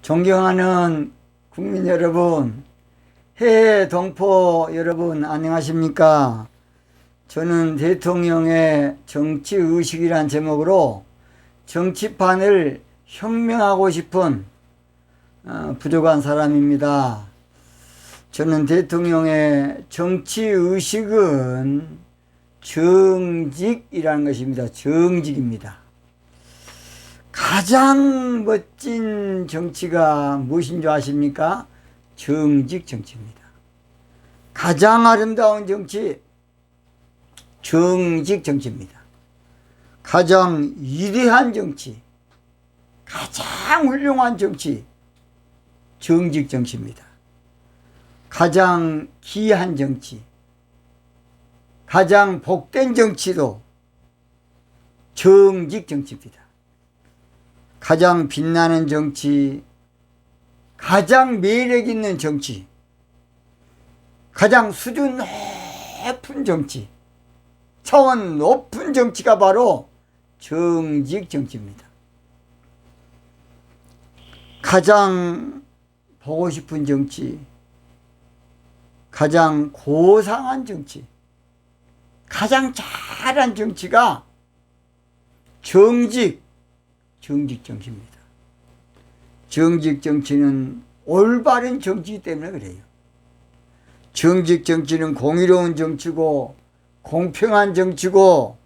존경하는 국민 여러분, 해외 동포 여러분 안녕하십니까? 저는 대통령의 정치의식이란 제목으로 정치판을 혁명하고 싶은 부족한 사람입니다. 저는 대통령의 정치의식은 정직이라는 것입니다. 정직입니다. 가장 멋진 정치가 무엇인 줄 아십니까? 정직 정치입니다. 가장 아름다운 정치, 정직 정치입니다. 가장 위대한 정치, 가장 훌륭한 정치, 정직 정치입니다. 가장 귀한 정치, 가장 복된 정치도 정직 정치입니다. 가장 빛나는 정치, 가장 매력 있는 정치, 가장 수준 높은 정치, 차원 높은 정치가 바로 정직 정치입니다. 가장 보고 싶은 정치, 가장 고상한 정치, 가장 잘한 정치가 정직 정치입니다. 정직 정치는 올바른 정치이기 때문에 그래요. 정직 정치는 공의로운 정치고, 공평한 정치고,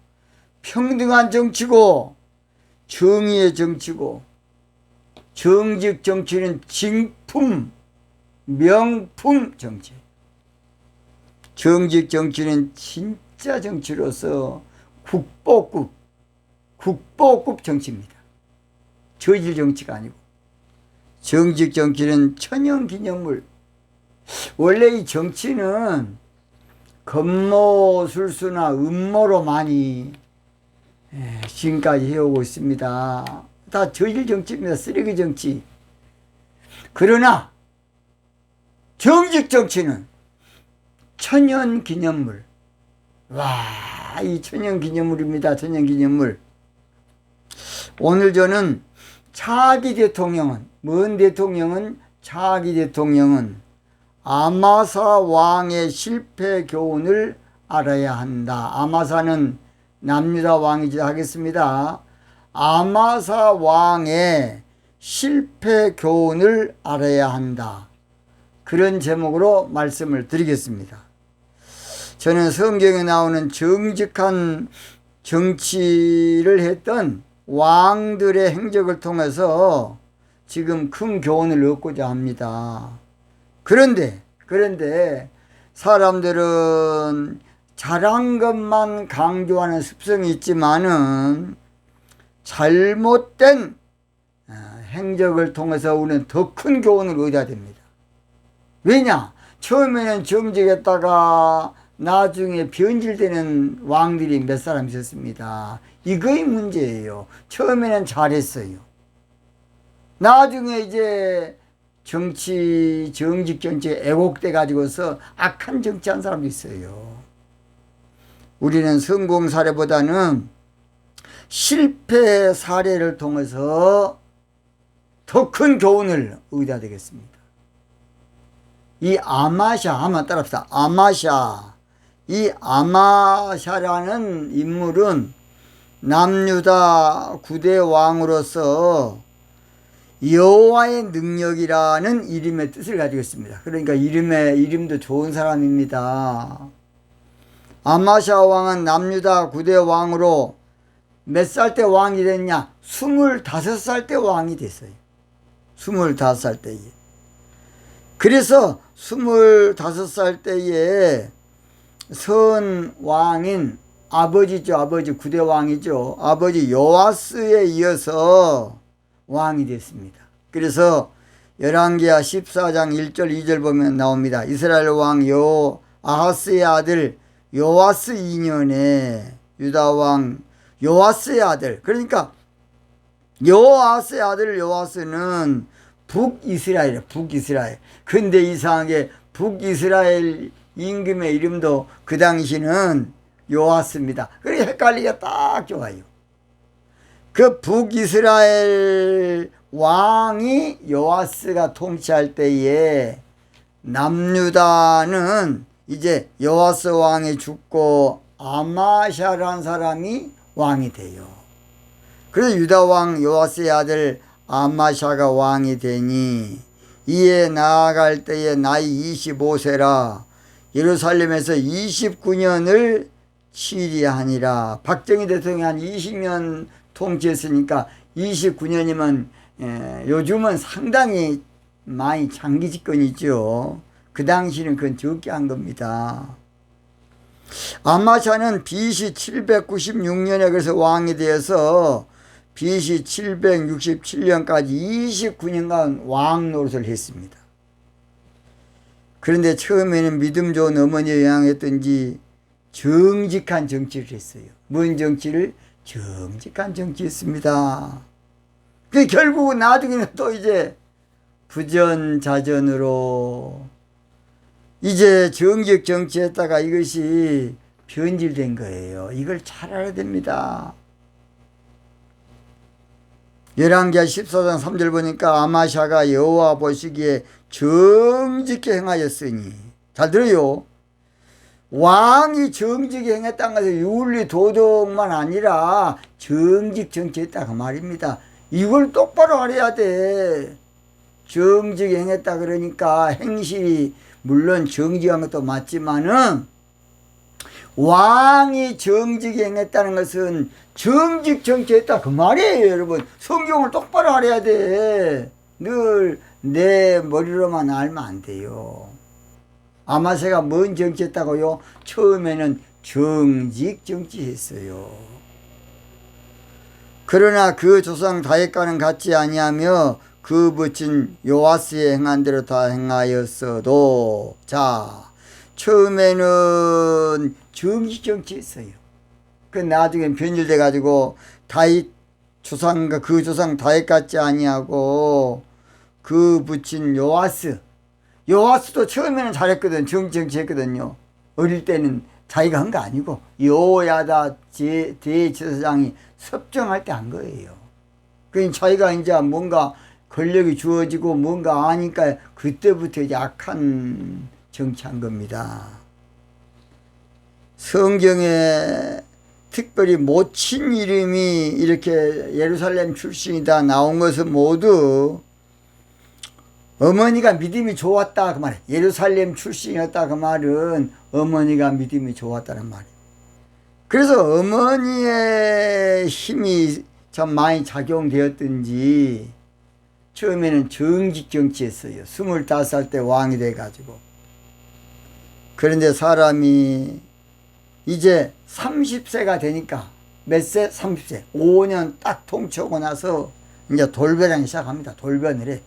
평등한 정치고, 정의의 정치고, 정직 정치는 징품, 명품 정치. 정직 정치는 진짜 정치로서 국보급 정치입니다. 저질 정치가 아니고. 정직 정치는 천연기념물. 원래 이 정치는 검모술수나 음모로 많이 지금까지 해오고 있습니다. 다 저질 정치입니다. 쓰레기 정치. 그러나 정직 정치는 천연기념물. 와, 이 천연기념물입니다. 천연기념물. 오늘 저는 차기 대통령은, 먼 대통령은, 차기 대통령은 아마사 왕의 실패 교훈을 알아야 한다. 아마사는 남유다 왕이지도 하겠습니다. 아마사 왕의 실패 교훈을 알아야 한다. 그런 제목으로 말씀을 드리겠습니다. 저는 성경에 나오는 정직한 정치를 했던 왕들의 행적을 통해서 지금 큰 교훈을 얻고자 합니다. 그런데 사람들은 잘한 것만 강조하는 습성이 있지만은 잘못된 행적을 통해서 우리는 더 큰 교훈을 얻어야 됩니다. 왜냐? 처음에는 정직했다가 나중에 변질되는 왕들이 몇 사람 있었습니다. 이거의 문제예요. 처음에는 잘했어요. 나중에 이제 정직 정치에 애곡돼 가지고서 악한 정치한 사람도 있어요. 우리는 성공 사례보다는 실패 사례를 통해서 더 큰 교훈을 얻어야 되겠습니다. 이 아마샤, 한번 따라합시다. 아마샤. 이 아마샤라는 인물은 남유다 9대 왕으로서 여호와의 능력이라는 이름의 뜻을 가지고 있습니다. 그러니까 이름도 좋은 사람입니다. 아마샤 왕은 남유다 9대 왕으로 몇 살 때 왕이 됐냐? 25살 때 왕이 됐어요. 25살 때에. 그래서 25살 때에 선 왕인 아버지죠. 아버지 9대 왕이죠. 아버지 요아스에 이어서 왕이 됐습니다. 그래서 열왕기하 14장 1절 2절 보면 나옵니다. 이스라엘 왕 아하스의 아들 요아스 2년에 유다 왕 요아스의 아들, 그러니까 요아스의 아들 요아스는 북이스라엘. 근데 이상하게 북이스라엘 임금의 이름도 그 당시는 요아스입니다. 그래 헷갈리기가 딱 좋아요. 그 북이스라엘 왕이 요아스가 통치할 때에 남유다는 이제 요아스 왕이 죽고 아마샤라는 사람이 왕이 돼요. 그래서 유다 왕 요아스의 아들 아마샤가 왕이 되니 이에 나아갈 때에 나이 25세라 예루살렘에서 29년을 치리하니라. 박정희 대통령이 한 20년 통치했으니까 29년이면 요즘은 상당히 많이 장기 집권이죠. 그 당시는 그건 적게 한 겁니다. 아마샤는 BC 796년에 그래서 왕이 되어서 BC 767년까지 29년간 왕 노릇을 했습니다. 그런데 처음에는 믿음 좋은 어머니에 영향했던지 정직한 정치를 했어요. 뭔 정치를? 정직한 정치했습니다. 그 결국은 나중에는 또 이제 부전자전으로 이제 정직 정치했다가 이것이 변질된 거예요. 이걸 잘 알아야 됩니다. 열왕기하 14장 3절 보니까 아마샤가 여호와 보시기에 정직히 행하였으니, 잘 들어요. 왕이 정직히 행했다는 것은 윤리 도덕만 아니라 정직 정치했다 그 말입니다. 이걸 똑바로 알아야 돼. 정직히 행했다 그러니까 행실이 물론 정직한 것도 맞지만은 왕이 정직히 행했다는 것은 정직 정치했다 그 말이에요. 여러분 성경을 똑바로 알아야 돼. 늘 내 머리로만 알면 안 돼요. 아마새가 뭔 정치했다고요? 처음에는 정직 정치했어요. 그러나 그 조상 다윗과는 같지 아니하며 그 붙인 요아스의 행한 대로 다 행하였어도, 자, 처음에는 정직 정치했어요. 그 나중에 변질돼 가지고 다윗 조상과 그 조상 다윗 같지 아니하고 그 붙인 요아스도 처음에는 잘했거든. 정치했거든요. 어릴 때는 자기가 한 거 아니고 여호야다 대제사장이 섭정할 때 한 거예요. 그러니까 자기가 이제 뭔가 권력이 주어지고 뭔가 아니까 그때부터 약한 정치한 겁니다. 성경에 특별히 모친 이름이 이렇게 예루살렘 출신이다 나온 것은 모두 어머니가 믿음이 좋았다 그 말이에요. 예루살렘 출신이었다 그 말은 어머니가 믿음이 좋았다는 말이에요. 그래서 어머니의 힘이 참 많이 작용되었든지 처음에는 정직 정치했어요. 25살 때 왕이 돼가지고. 그런데 사람이 이제 30세가 되니까 몇 세? 30세. 5년 딱 통치하고 나서 이제 돌변하기 시작합니다. 돌변을 해.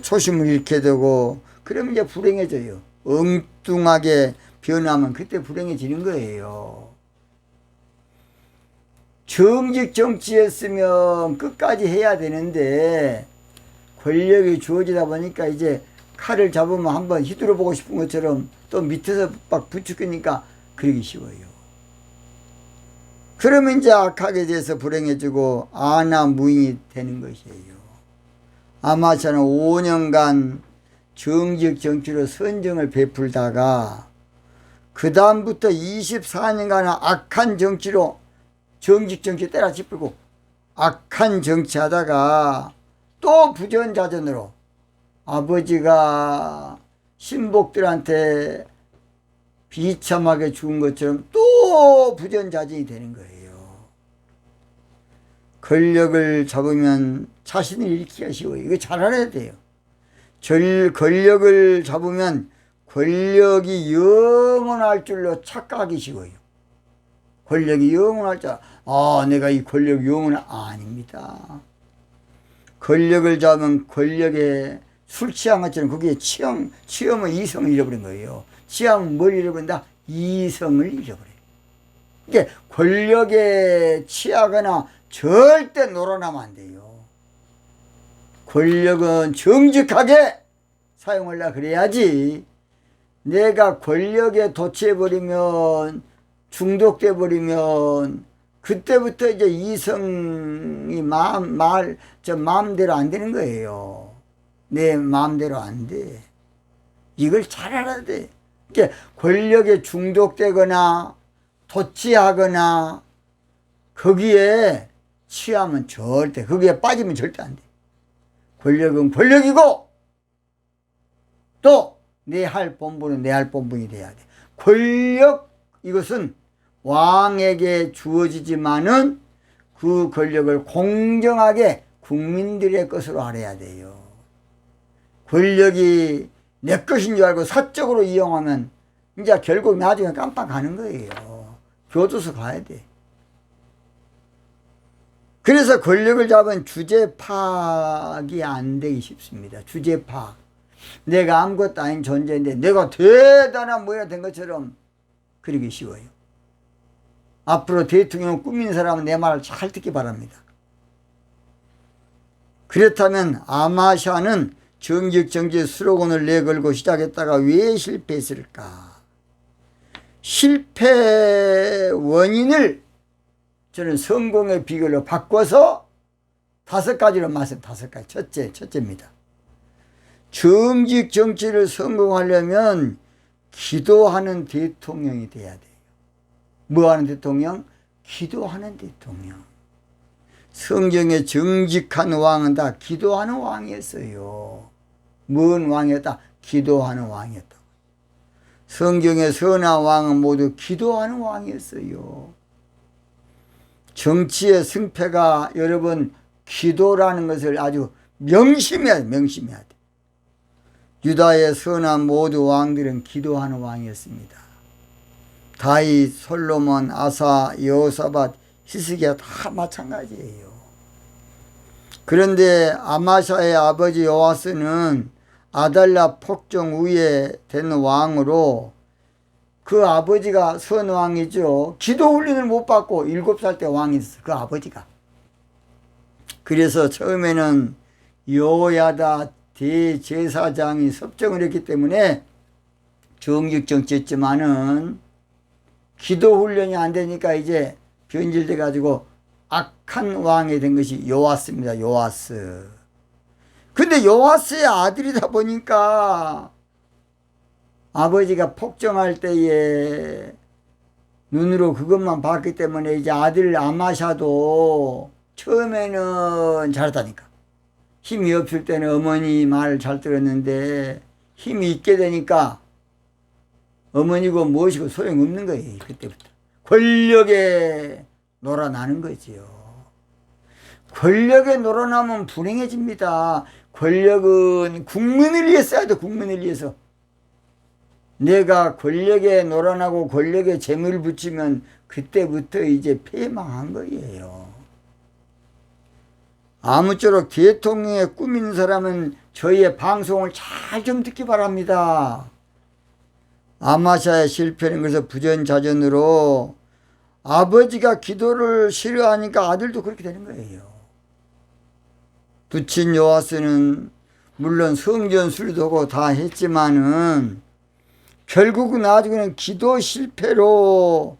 초심을 잃게 되고 그러면 이제 불행해져요. 엉뚱하게 변하면 그때 불행해지는 거예요. 정직 정치했으면 끝까지 해야 되는데 권력이 주어지다 보니까 이제 칼을 잡으면 한번 휘두르 보고 싶은 것처럼 또 밑에서 막 부추기니까 그러기 쉬워요. 그러면 이제 악하게 돼서 불행해지고 아나무인이 되는 것이에요. 아마샤는 5년간 정직 정치로 선정을 베풀다가 그 다음부터 24년간 악한 정치로 정직 정치 때려치고 악한 정치하다가 또 부전자전으로 아버지가 신복들한테 비참하게 죽은 것처럼 또 부전자전이 되는 거예요. 권력을 잡으면 자신을 잃기가 쉬워요. 이거 잘 알아야 돼요. 권력을 잡으면 권력이 영원할 줄로 착각하기 쉬워요. 권력이 영원할 줄, 내가 이 권력 아닙니다. 권력을 잡으면 권력에 술 취한 것처럼 거기에 취하면 이성을 잃어버린 거예요. 취하면 뭘 잃어버린다? 이성을 잃어버려요. 그러니까 권력에 취하거나 절대 놀아나면 안 돼요. 권력은 정직하게 사용하려고 그래야지. 내가 권력에 도취해버리면 중독돼버리면 그때부터 이제 이성이 마음대로 안 되는 거예요. 내 마음대로 안 돼. 이걸 잘 알아야 돼. 이게 권력에 중독되거나 도취하거나 거기에 취하면 절대, 거기에 빠지면 절대 안 돼. 권력은 권력이고 또 내 할 본분은 내 할 본분이 돼야 돼. 권력, 이것은 왕에게 주어지지만은 그 권력을 공정하게 국민들의 것으로 알아야 돼요. 권력이 내 것인 줄 알고 사적으로 이용하면 이제 결국 나중에 깜빡하는 거예요. 교도소 가야 돼. 그래서 권력을 잡은 주제 파악이 안 되기 쉽습니다. 주제 파악. 내가 아무것도 아닌 존재인데 내가 대단한 뭐야 된 것처럼 그러기 쉬워요. 앞으로 대통령 꾸민 사람은 내 말을 잘 듣기 바랍니다. 그렇다면 아마샤는 정직정지 슬로건을 내걸고 시작했다가 왜 실패했을까? 실패 원인을 저는 성공의 비결로 바꿔서 5가지로 말씀, 5가지. 첫째입니다. 정직 정치를 성공하려면 기도하는 대통령이 돼야 돼요. 뭐 하는 대통령? 기도하는 대통령. 성경의 정직한 왕은 다 기도하는 왕이었어요. 뭔 왕이었다? 기도하는 왕이었다. 성경의 선한 왕은 모두 기도하는 왕이었어요. 정치의 승패가 여러분 기도라는 것을 아주 명심해야 돼. 유다의 선한 모두 왕들은 기도하는 왕이었습니다. 다윗, 솔로몬, 아사, 여호사밧, 히스기야 다 마찬가지예요. 그런데 아마샤의 아버지 요아스는 아달랴 폭정 후에 된 왕으로 그 아버지가 선왕이죠. 기도 훈련을 못 받고 7살 때 왕이 됐어. 그 아버지가. 그래서 처음에는 여호야다 대제사장이 섭정을 했기 때문에 정직정치했지만은 기도 훈련이 안 되니까 이제 변질돼 가지고 악한 왕이 된 것이 요아스입니다. 요아스. 근데 요아스의 아들이다 보니까 아버지가 폭정할 때에 눈으로 그것만 봤기 때문에 이제 아들 아마샤도 처음에는 잘했다니까. 힘이 없을 때는 어머니 말 잘 들었는데 힘이 있게 되니까 어머니고 무엇이고 소용없는 거예요. 그때부터. 권력에 놀아나는 거지요. 권력에 놀아나면 불행해집니다. 권력은 국민을 위해서 써야 돼. 국민을 위해서. 내가 권력에 놀아나고 권력에 재물을 붙이면 그때부터 이제 패망한 거예요. 아무쪼록 대통령에 꾸민 사람은 저희의 방송을 잘 좀 듣기 바랍니다. 아마샤의 실패는 그래서 부전자전으로 아버지가 기도를 싫어하니까 아들도 그렇게 되는 거예요. 부친 요아스는 물론 성전 수리도 다 했지만은 결국은 나중에는 기도 실패로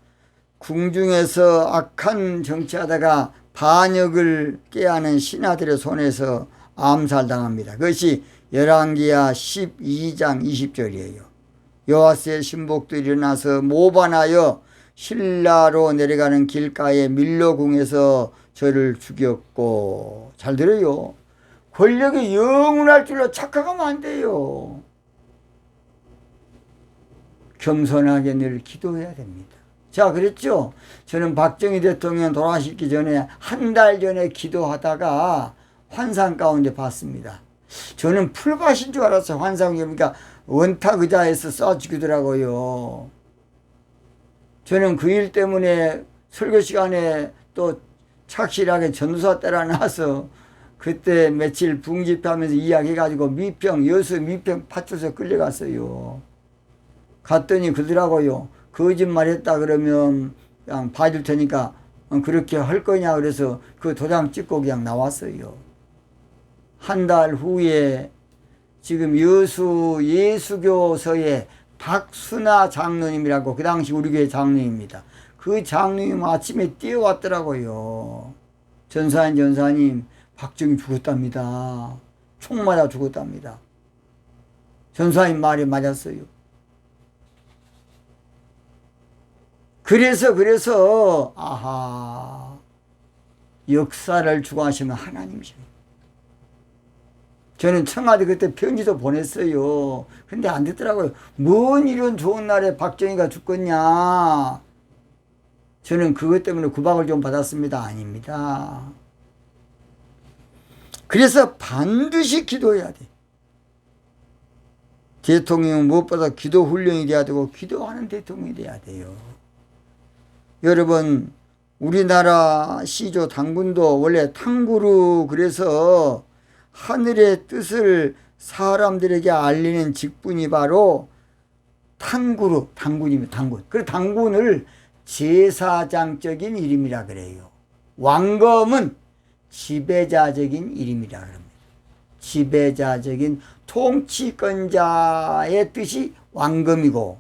궁중에서 악한 정치하다가 반역을 깨하는 신하들의 손에서 암살당합니다. 그것이 열왕기하 12장 20절이에요. 요아스의 신복들이 일어나서 모반하여 신라로 내려가는 길가에 밀로궁에서 저를 죽였고. 잘 들어요. 권력이 영원할 줄로 착각하면 안 돼요. 겸손하게 늘 기도해야 됩니다. 자, 그랬죠? 저는 박정희 대통령 돌아가시기 전에 한 달 전에 기도하다가 환상 가운데 봤습니다. 저는 풀밭인 줄 알았어요. 환상이. 그러니까 원탁 의자에서 쏴주기더라고요. 저는 그 일 때문에 설교 시간에 또 착실하게 전도사 때라 나서 그때 며칠 붕집하면서 이야기해가지고 여수 미평 파출소 끌려갔어요. 갔더니 그러더라고요. 거짓말 했다 그러면 그냥 봐줄 테니까 그렇게 할 거냐 그래서 그 도장 찍고 그냥 나왔어요. 한 달 후에 지금 여수 예수교서에 박순아 장로님이라고 그 당시 우리 교회 장로입니다. 그 장로님 아침에 뛰어왔더라고요. 전사님, 박정희 죽었답니다. 총 맞아 죽었답니다. 전사님 말이 맞았어요. 그래서 아하, 역사를 주관하시면 하나님이십니다. 저는 청와대 그때 편지도 보냈어요. 근데 안 됐더라고요. 뭔 이런 좋은 날에 박정희가 죽겠냐. 저는 그것 때문에 구박을 좀 받았습니다. 아닙니다. 그래서 반드시 기도해야 돼. 대통령은 무엇보다 기도 훈련이 돼야 되고 기도하는 대통령이 돼야 돼요. 여러분, 우리나라 시조 당군도 원래 탕구루, 그래서 하늘의 뜻을 사람들에게 알리는 직분이 바로 탕구루, 당군입니다. 당군. 그래서 당군을 제사장적인 이름이라 그래요. 왕검은 지배자적인 이름이라 그럽니다. 지배자적인 통치권자의 뜻이 왕검이고,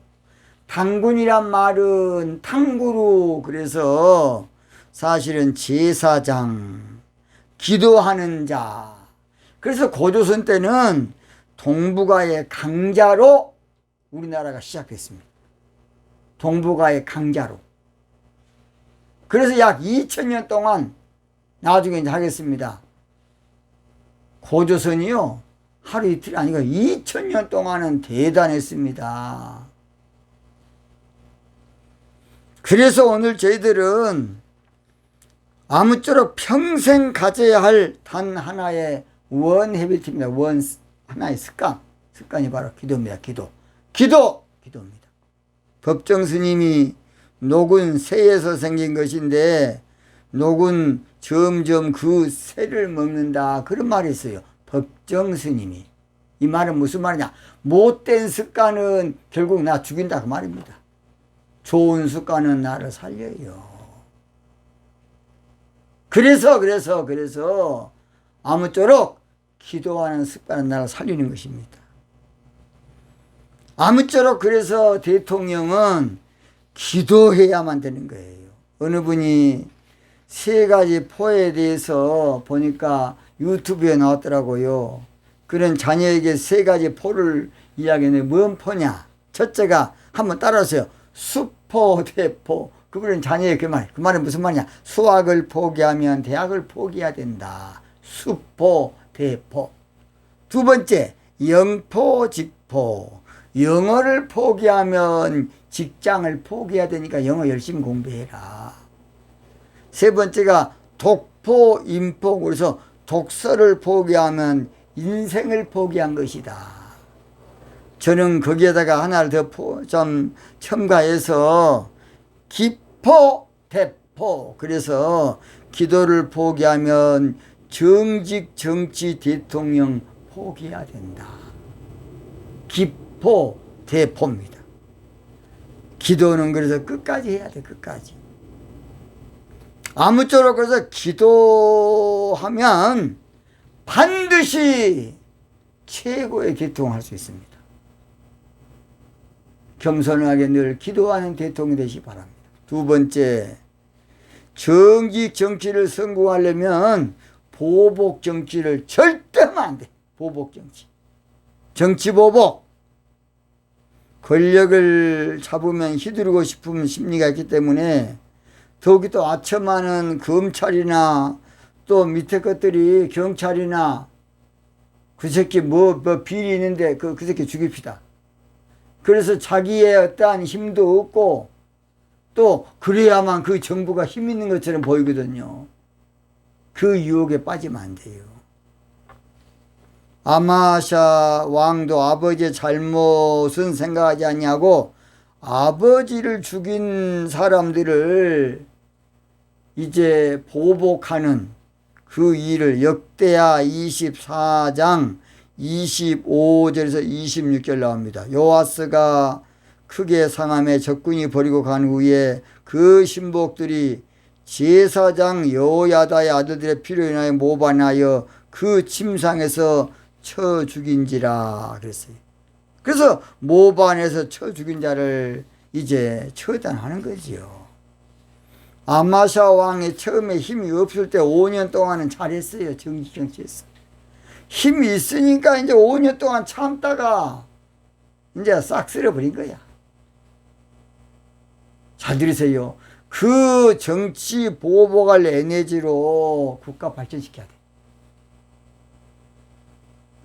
당군이란 말은 탕구루, 그래서 사실은 제사장, 기도하는 자. 그래서 고조선 때는 동북아의 강자로 우리나라가 시작됐습니다. 동북아의 강자로. 그래서 약 2000년 동안, 나중에 이제 하겠습니다. 고조선이요, 하루 이틀이 아니고 2000년 동안은 대단했습니다. 그래서 오늘 저희들은 아무쪼록 평생 가져야 할 단 하나의 원 헤비트입니다. 하나의 습관이 바로 기도입니다. 기도입니다. 법정 스님이 녹은 새에서 생긴 것인데 녹은 점점 그 새를 먹는다, 그런 말이 있어요. 법정 스님이. 이 말은 무슨 말이냐? 못된 습관은 결국 나 죽인다, 그 말입니다. 좋은 습관은 나를 살려요. 그래서 아무쪼록 기도하는 습관은 나를 살리는 것입니다. 아무쪼록 그래서 대통령은 기도해야만 되는 거예요. 어느 분이 3가지 포에 대해서 보니까 유튜브에 나왔더라고요. 그런 자녀에게 3가지 포를 이야기했는데, 뭔 포냐? 첫째가, 한번 따라하세요. 수포, 대포. 그분은 자녀의 그 말은 무슨 말이냐? 수학을 포기하면 대학을 포기해야 된다. 수포, 대포. 2번째, 영포, 직포. 영어를 포기하면 직장을 포기해야 되니까 영어 열심히 공부해라. 3번째가 독포, 인포. 그래서 독서를 포기하면 인생을 포기한 것이다. 저는 거기에다가 하나를 더 좀 첨가해서 기포, 대포. 그래서 기도를 포기하면 정직, 정치, 대통령 포기해야 된다. 기포, 대포입니다. 기도는 그래서 끝까지 해야 돼, 끝까지. 아무쪼록 그래서 기도하면 반드시 최고의 대통령을 할 수 있습니다. 겸손하게 늘 기도하는 대통령이 되시기 바랍니다. 2번째, 정직 정치를 성공하려면 보복 정치를 절대 하면 안 돼. 보복 정치. 정치 보복. 권력을 잡으면 휘두르고 싶은 심리가 있기 때문에, 더욱이 또 아첨하는 검찰이나 또 밑에 것들이 경찰이나, 그 새끼 뭐 비리 있는데 그 새끼 죽입시다. 그래서 자기의 어떠한 힘도 없고, 또 그래야만 그 정부가 힘 있는 것처럼 보이거든요. 그 유혹에 빠지면 안 돼요. 아마샤 왕도 아버지의 잘못은 생각하지 아니하고 아버지를 죽인 사람들을 이제 보복하는 그 일을, 역대하 24장 25절에서 26절 나옵니다. 요아스가 크게 상함에 적군이 버리고 간 후에 그 신복들이 제사장 여호야다의 아들들의 피로 인하여 모반하여 그 침상에서 쳐 죽인지라 그랬어요. 그래서 모반에서 쳐 죽인 자를 이제 처단하는 거지요. 아마샤 왕이 처음에 힘이 없을 때 5년 동안은 잘했어요. 정치했어. 힘이 있으니까 이제 5년 동안 참다가 이제 싹 쓸어버린 거야. 잘 들으세요. 그 정치 보복할 에너지로 국가 발전시켜야 돼.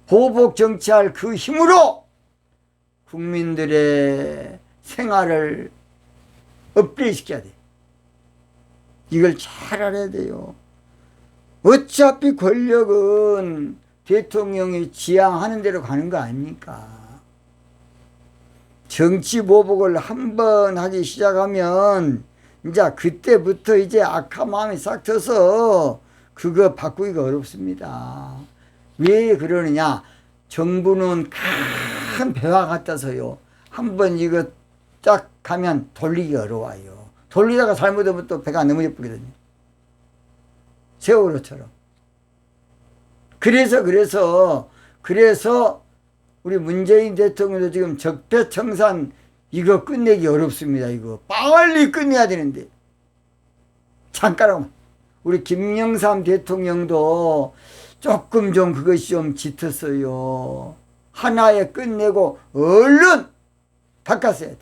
보복 정치할 그 힘으로 국민들의 생활을 업그레이드 시켜야 돼. 이걸 잘 알아야 돼요. 어차피 권력은 대통령이 지향하는 대로 가는 거 아닙니까? 정치 보복을 한번 하기 시작하면 이제 그때부터 이제 악한 마음이 싹 터서 그거 바꾸기가 어렵습니다. 왜 그러느냐? 정부는 큰 배와 같아서요. 한번 이거 딱 가면 돌리기 어려워요. 돌리다가 잘못하면 또 배가 넘어져 버리거든요. 세월호처럼. 그래서 우리 문재인 대통령도 지금 적폐청산 이거 끝내기 어렵습니다. 이거 빨리 끝내야 되는데. 잠깐만. 우리 김영삼 대통령도 조금 좀 그것이 좀 짙었어요. 하나에 끝내고 얼른 바꿨어야 돼.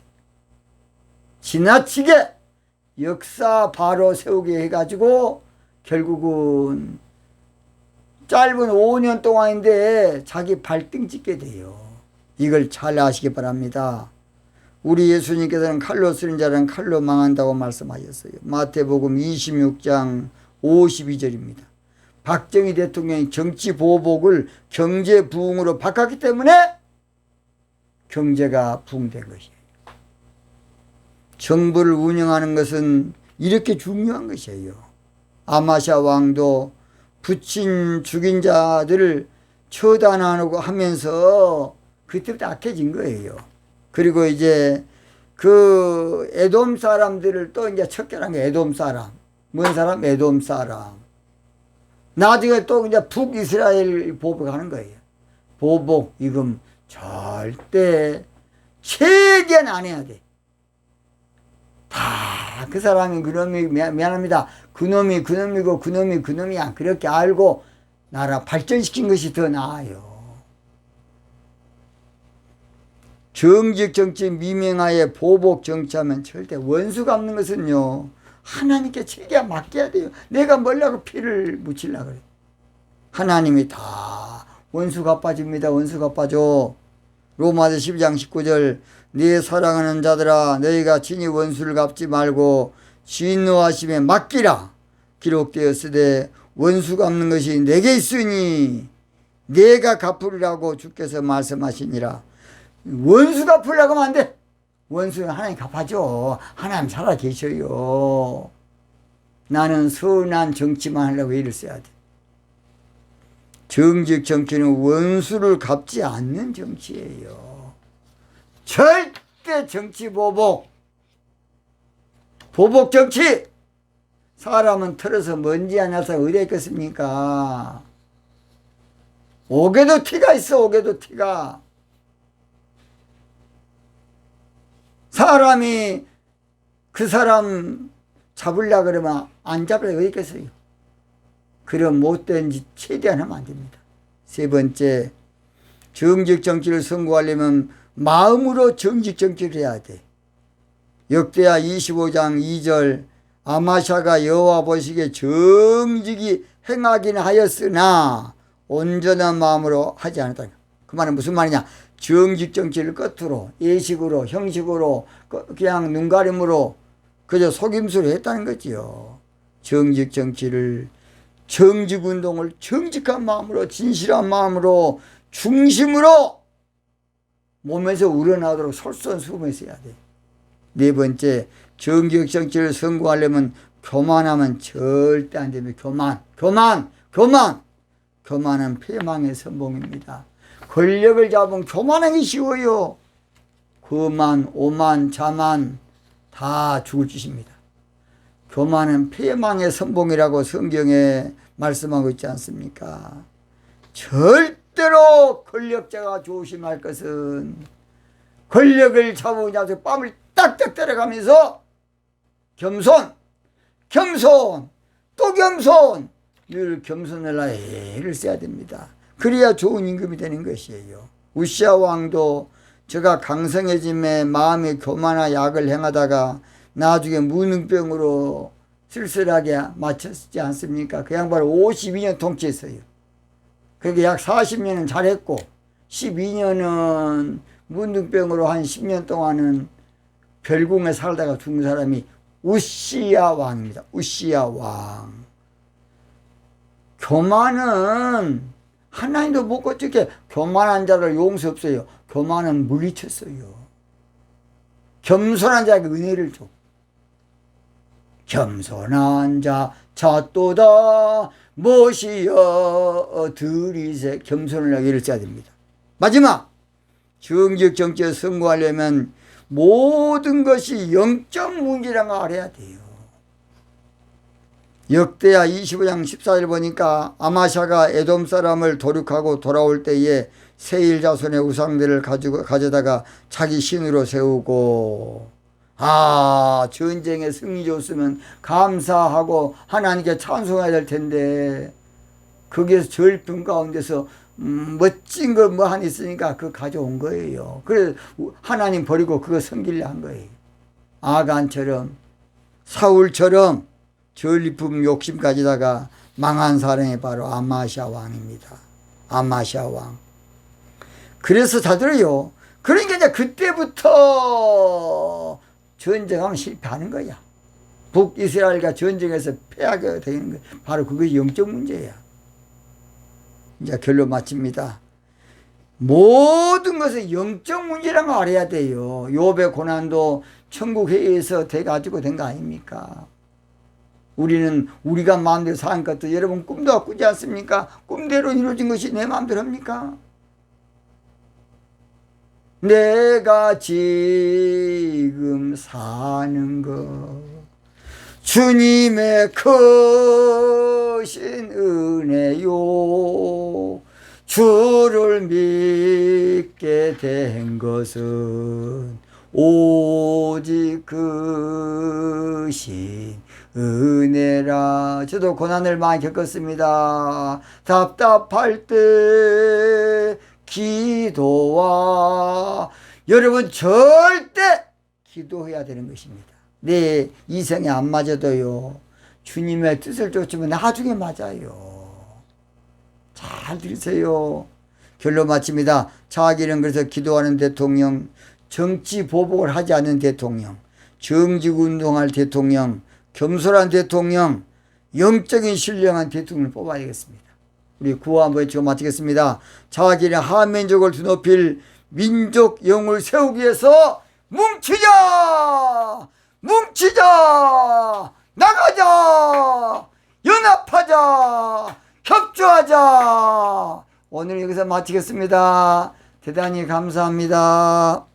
지나치게 역사 바로 세우게 해가지고 결국은 짧은 5년 동안인데 자기 발등 찍게 돼요. 이걸 잘 아시기 바랍니다. 우리 예수님께서는 칼로 쓰는 자는 칼로 망한다고 말씀하셨어요. 마태복음 26장 52절입니다. 박정희 대통령이 정치 보복을 경제 부흥으로 바꿨기 때문에 경제가 부흥된 것이에요. 정부를 운영하는 것은 이렇게 중요한 것이에요. 아마샤 왕도 부친 죽인 자들을 처단하고 하면서 그때부터 악해진 거예요. 그리고 이제 그 에돔 사람들을 또 이제 척결한 거예요. 에돔 사람. 뭔 사람? 에돔 사람. 나중에 또 이제 북이스라엘 보복하는 거예요. 보복, 이건 절대 최대한 안 해야 돼. 다 그 사람이 그놈이 미안합니다. 그놈이 그놈이고 그놈이 그놈이야. 그렇게 알고 나라 발전시킨 것이 더 나아요. 정직 정치 미명하에 보복 정치하면 절대 원수 갚는 것은요. 하나님께 최대한 맡겨야 돼요. 내가 뭘라고 피를 묻히려고 그래. 하나님이 다 원수 갚아줍니다. 원수 갚아줘. 로마서 12장 19절 네 사랑하는 자들아 너희가 친히 원수를 갚지 말고 진노하심에 맡기라. 기록되었으되 원수 갚는 것이 내게 있으니 내가 갚으리라고 주께서 말씀하시니라. 원수 갚으려고 하면 안 돼. 원수는 하나님 갚아줘. 하나님 살아계셔요. 나는 선한 정치만 하려고 애를 써야 돼. 정직 정치는 원수를 갚지 않는 정치예요. 절대 정치 보복 정치. 사람은 털어서 먼지 안 나서 어디에 있겠습니까? 옥에도 티가 있어. 옥에도 티가. 사람이 그 사람 잡으려고 그러면 안 잡으려고 어디 있겠어요? 그런 못된 짓 최대한 하면 안 됩니다. 세 번째, 정직 정치를 선고하려면 마음으로 정직 정치를 해야 돼. 역대하 25장 2절 아마샤가 여호와 보시기에 정직이 행하긴 하였으나 온전한 마음으로 하지 않았다. 그 말은 무슨 말이냐? 정직 정치를 끝으로 예식으로 형식으로 그냥 눈가림으로 그저 속임수로 했다는 거지요. 정직 정치를 정직운동을 정직한 마음으로 진실한 마음으로 중심으로 몸에서 우러나오도록 솔선수범해서 해야 돼. 네 번째, 정직 정치를 선고하려면 교만하면 절대 안 됩니다. 교만은 패망의 선봉입니다. 권력을 잡으면 교만하기 쉬워요. 거만, 오만, 자만 다 죽을 짓입니다. 교만은 패망의 선봉이라고 성경에 말씀하고 있지 않습니까? 절대로 권력자가 조심할 것은 권력을 잡으면서 뺨을 딱딱 때려가면서 겸손, 겸손, 또 겸손, 늘 겸손을 애를 써야 됩니다. 그래야 좋은 임금이 되는 것이에요. 우시아 왕도 저가 강성해짐에 마음이 교만한 약을 행하다가 나중에 무능병으로 쓸쓸하게 마쳤지 않습니까? 그 양반을 52년 통치했어요. 그러니까 약 40년은 잘했고 12년은 무능병으로 한 10년 동안은 별궁에 살다가 죽은 사람이 우시아 왕입니다. 우시아 왕. 교만은 하나님도 못 고치게 교만한 자를 용서 없어요. 교만은 물리쳤어요. 겸손한 자에게 은혜를 줘. 겸손한 자 찾도다 무엇이여 들이세. 겸손을 하기를 써야 됩니다. 마지막 정직 정치에 성공하려면 모든 것이 영적 문제라는 걸 알아야 돼요. 역대하 25장 14절 보니까 아마샤가 에돔 사람을 도륙하고 돌아올 때에 세일 자손의 우상들을 가져다가 자기 신으로 세우고, 전쟁에 승리 줬으면 감사하고 하나님께 찬송해야 될 텐데 거기에서 절품 가운데서 멋진 거 뭐 하나 있으니까 그거 가져온 거예요. 그래서 하나님 버리고 그거 섬기려 한 거예요. 아간처럼 사울처럼 전리품 욕심 가지다가 망한 사람이 바로 아마샤 왕입니다. 아마샤 왕. 그래서 다들어요. 그러니까 이제 그때부터 전쟁하면 실패하는 거야. 북이스라엘과 전쟁에서 패하게 되는 거야. 바로 그것이 영적 문제야. 이제 결론 마칩니다. 모든 것은 영적 문제라는 걸 알아야 돼요. 욥의 고난도 천국 회의에서 돼가지고 된 거 아닙니까? 우리는 우리가 마음대로 사는 것도 여러분 꿈도 꾸지 않습니까? 꿈대로 이루어진 것이 내 마음대로 합니까? 내가 지금 사는 것 주님의 크신 은혜요. 주를 믿게 된 것은 오직 크신 은혜라. 저도 고난을 많이 겪었습니다. 답답할 때 기도와 여러분 절대 기도해야 되는 것입니다. 내 이성이 안 맞아도요 주님의 뜻을 쫓으면 나중에 맞아요. 잘 들으세요. 결론 마칩니다. 자기는 그래서 기도하는 대통령, 정치 보복을 하지 않는 대통령, 정직운동할 대통령, 겸손한 대통령, 영적인 신령한 대통령을 뽑아야 되겠습니다. 우리 구호 한번 외치고 마치겠습니다. 자기네 한민족을 드높일 민족 영을 세우기 위해서 뭉치자! 뭉치자! 나가자! 연합하자! 협조하자! 오늘 여기서 마치겠습니다. 대단히 감사합니다.